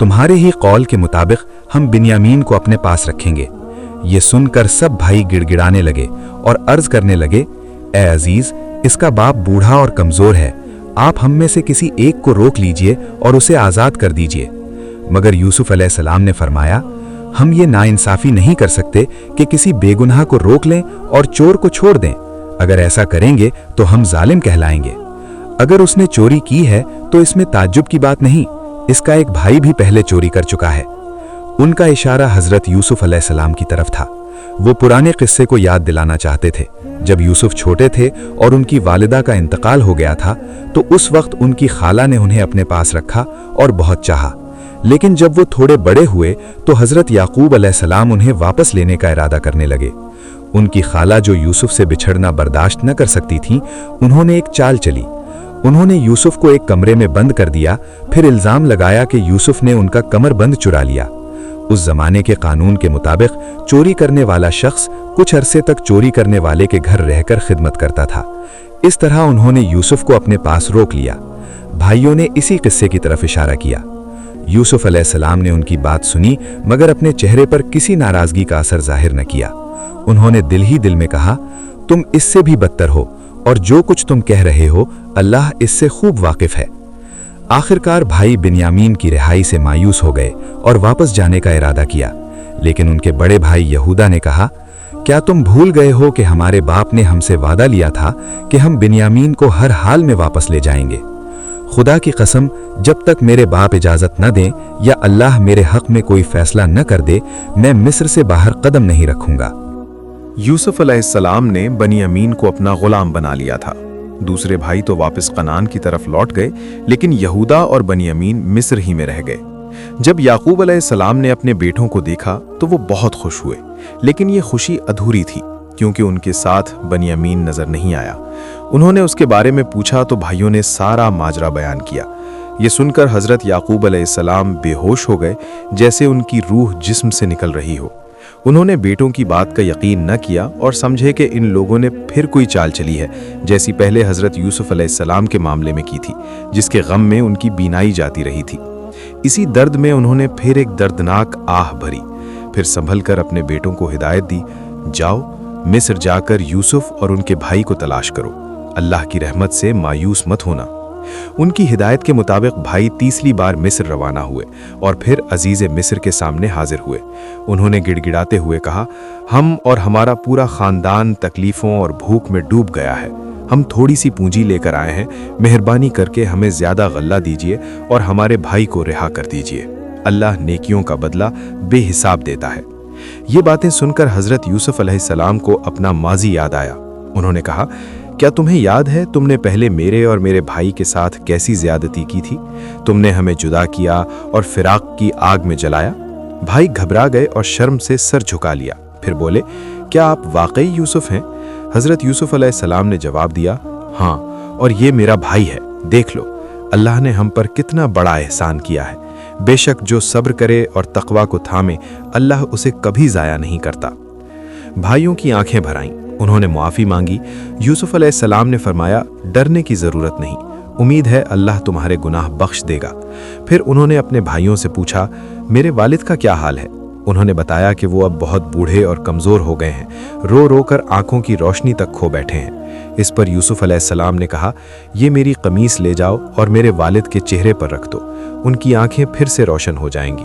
तुम्हारे ही कौल के मुताबिक हम बिन्यामीन को अपने पास रखेंगे। ये सुनकर सब भाई गिड़गिड़ाने लगे और अर्ज करने लगे, ए अजीज, इसका बाप बूढ़ा और कमजोर है, आप हम में से किसी एक को रोक लीजिए और उसे आजाद कर दीजिए। मगर यूसुफ अलैहिस्सलाम ने फरमाया, हम ये नाइंसाफी नहीं कर सकते कि किसी बेगुनाह को रोक लें और चोर को छोड़ दें। अगर ऐसा करेंगे तो हम जालिम कहलाएंगे। अगर उसने चोरी की है तो इसमें ताज्जुब की बात नहीं, इसका एक भाई भी पहले चोरी कर चुका है। उनका इशारा हजरत यूसुफ अलैहिस्सलाम की तरफ था। वो पुराने किस्से को याद दिलाना चाहते थे। जब यूसुफ छोटे थे और उनकी वालिदा का इंतकाल हो गया था तो उस वक्त उनकी खाला ने उन्हें अपने पास रखा और बहुत चाहा। लेकिन जब वो थोड़े बड़े हुए तो हजरत याकूब अलैहिस्सलाम उन्हें वापस लेने का इरादा करने लगे। उनकी खाला जो यूसुफ से बिछड़ना बर्दाश्त न कर सकती थीं, उन्होंने एक चाल चली। उन्होंने यूसुफ को एक कमरे में बंद कर दिया, फिर इल्जाम लगाया कि यूसुफ ने उनका कमरबंद चुरा लिया। उस जमाने के कानून के मुताबिक चोरी करने वाला शख्स कुछ अरसे तक चोरी करने वाले के घर रहकर खिदमत करता था। इस तरह उन्होंने यूसुफ को अपने पास रोक लिया। भाइयों ने इसी किस्से की तरफ इशारा किया। यूसुफ अलैहिस्सलाम ने उनकी बात सुनी, मगर अपने चेहरे पर किसी नाराजगी का असर जाहिर न किया। उन्होंने दिल ही दिल में कहा, तुम इससे भी बदतर हो और जो कुछ तुम कह रहे हो अल्लाह इससे खूब वाकिफ है। आखिरकार भाई बिन्यामीन की रिहाई से मायूस हो गए और वापस जाने का इरादा किया। लेकिन उनके बड़े भाई यहूदा ने कहा, क्या तुम भूल गए हो कि हमारे बाप ने हमसे वादा लिया था कि हम बिन्यामीन को हर हाल में वापस ले जाएंगे। खुदा की कसम, जब तक मेरे बाप इजाजत न दें या अल्लाह मेरे हक में कोई फैसला न कर दे, मैं मिस्र से बाहर कदम नहीं रखूंगा। यूसुफ अलैहिस्सलाम ने बनियामीन को अपना गुलाम बना लिया था। दूसरे भाई तो वापस कनान की तरफ लौट गए, लेकिन यहूदा और बनियामीन मिस्र ही में रह गए। जब याकूब अलैहिस्सलाम ने अपने बेटों को देखा तो वो बहुत खुश हुए, लेकिन ये खुशी अधूरी थी क्योंकि उनके साथ बनियामीन नजर नहीं आया। उन्होंने उसके बारे में पूछा तो भाइयों ने सारा माजरा बयान किया। ये सुनकर हजरत याकूब अलैहिस्सलाम बेहोश हो गए, जैसे उनकी रूह जिस्म से निकल रही हो। उन्होंने बेटों की बात का यकीन न किया और समझे कि इन लोगों ने फिर कोई चाल चली है, जैसी पहले हजरत यूसुफ अलैहिस्सलाम के मामले में की थी, जिसके गम में उनकी बीनाई जाती रही थी। इसी दर्द में उन्होंने फिर एक दर्दनाक आह भरी। फिर संभल कर अपने बेटों को हिदायत दी, जाओ मिस्र जाकर यूसुफ और उनके भाई को तलाश करो, अल्लाह की रहमत से मायूस मत होना। उनकी हिदायत के मुताबिक भाई तीसरी बार मिस्र रवाना हुए और फिर अजीज़े मिस्र के सामने हाजिर हुए। उन्होंने गिड़गिड़ाते हुए कहा, हम और हमारा पूरा खानदान तकलीफ़ों और भूख में डूब गया है। हम थोड़ी सी पूंजी लेकर आए हैं, मेहरबानी करके हमें ज़्यादा गल्ला दीजिए और हमारे भाई को रिहा कर दीजिए। अल्लाह नेकियों का बदला बेहिसाब देता है। ये बातें सुनकर हज़रत यूसुफ अलैहिस्सलाम को अपना माजी याद आया। उन्होंने कहा, क्या तुम्हें याद है तुमने पहले मेरे और मेरे भाई के साथ कैसी ज्यादती की थी? तुमने हमें जुदा किया और फिराक की आग में जलाया। भाई घबरा गए और शर्म से सर झुका लिया। फिर बोले, क्या आप वाकई यूसुफ हैं? हजरत यूसुफ अलैहिस्सलाम ने जवाब दिया, हाँ, और ये मेरा भाई है। देख लो, अल्लाह ने हम पर कितना बड़ा एहसान किया है। बेशक जो सब्र करे और तकवा को थामे, अल्लाह उसे कभी जाया नहीं करता। भाइयों की आंखें भर आईं। उन्होंने मुआफ़ी मांगी। यूसुफ अलैहिस्सलाम ने फरमाया, डरने की ज़रूरत नहीं, उम्मीद है अल्लाह तुम्हारे गुनाह बख्श देगा। फिर उन्होंने अपने भाइयों से पूछा, मेरे वालिद का क्या हाल है? उन्होंने बताया कि वो अब बहुत बूढ़े और कमज़ोर हो गए हैं, रो रो कर आंखों की रोशनी तक खो बैठे हैं। इस पर यूसुफ अलैहिस्सलाम ने कहा, ये मेरी कमीज़ ले जाओ और मेरे वालिद के चेहरे पर रख दो, उनकी आंखें फिर से रोशन हो जाएंगी।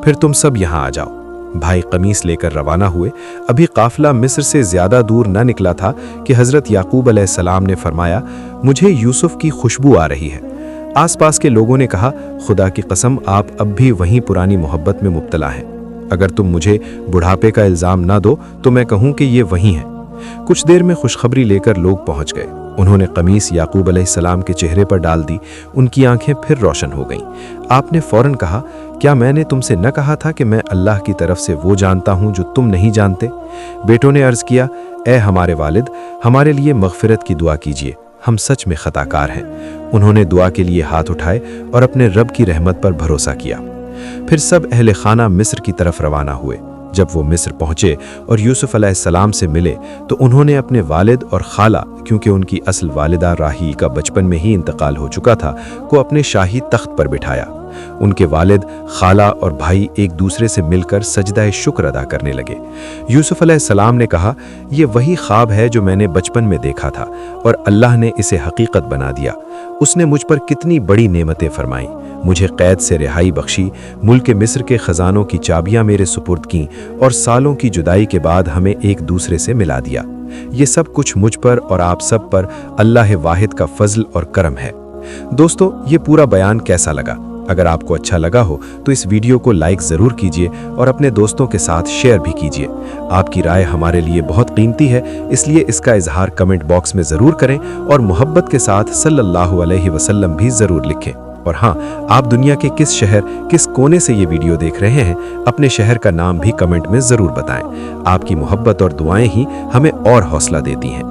फिर तुम सब यहाँ आ जाओ। भाई कमीस लेकर रवाना हुए। अभी काफिला मिस्र से ज्यादा दूर न निकला था कि हजरत याकूब अलैहिस्सलाम ने फरमाया, मुझे यूसुफ की खुशबू आ रही है। आसपास के लोगों ने कहा, खुदा की कसम आप अब भी वहीं पुरानी मोहब्बत में मुब्तला हैं। अगर तुम मुझे बुढ़ापे का इल्जाम ना दो तो मैं कहूँ कि ये वहीं हैं। कुछ देर में खुशखबरी लेकर लोग पहुंच गए। उन्होंने कमीस याकूब अलैहिस्सलाम के चेहरे पर डाल दी। उनकी आंखें फिर रोशन हो गईं। आपने फौरन कहा, क्या मैंने तुमसे न कहा था कि मैं अल्लाह की तरफ से वो जानता हूं जो तुम नहीं जानते? बेटों ने अर्ज किया, ए हमारे वालिद, हमारे लिए मगफिरत की दुआ कीजिए, हम सच में खताकार हैं। उन्होंने दुआ के लिए हाथ उठाए और अपने रब की रहमत पर भरोसा किया। फिर सब अहले खाना मिस्र की तरफ रवाना हुए। जब वो मिस्र पहुंचे और यूसुफ अलैहिस्सलाम से मिले तो उन्होंने अपने वालिद और खाला, क्योंकि उनकी असल वालिदा राहील का बचपन में ही इंतकाल हो चुका था, को अपने शाही तख्त पर बिठाया। उनके वालिद, खाला और भाई एक दूसरे से मिलकर सजदाए शुक्र अदा करने लगे। यूसुफ अलैहिस्सलाम ने कहा, ये वही ख्वाब है जो मैंने बचपन में देखा था और अल्लाह ने इसे हकीकत बना दिया। उसने मुझ पर कितनी बड़ी नेमतें फरमाई, मुझे कैद से रिहाई बख्शी, मुल्क मिस्र के खजानों की चाबियां मेरे सुपुर्द की और सालों की जुदाई के बाद हमें एक दूसरे से मिला दिया। ये सब कुछ मुझ पर और आप सब पर अल्लाह वाहिद का फजल और करम है। दोस्तों, ये पूरा बयान कैसा लगा? अगर आपको अच्छा लगा हो तो इस वीडियो को लाइक ज़रूर कीजिए और अपने दोस्तों के साथ शेयर भी कीजिए। आपकी राय हमारे लिए बहुत कीमती है, इसलिए इसका इजहार कमेंट बॉक्स में ज़रूर करें और मोहब्बत के साथ सल्लल्लाहु अलैहि वसल्लम भी ज़रूर लिखें। और हाँ, आप दुनिया के किस शहर, किस कोने से ये वीडियो देख रहे हैं, अपने शहर का नाम भी कमेंट में ज़रूर बताएं। आपकी मोहब्बत और दुआएं ही हमें और हौसला देती हैं।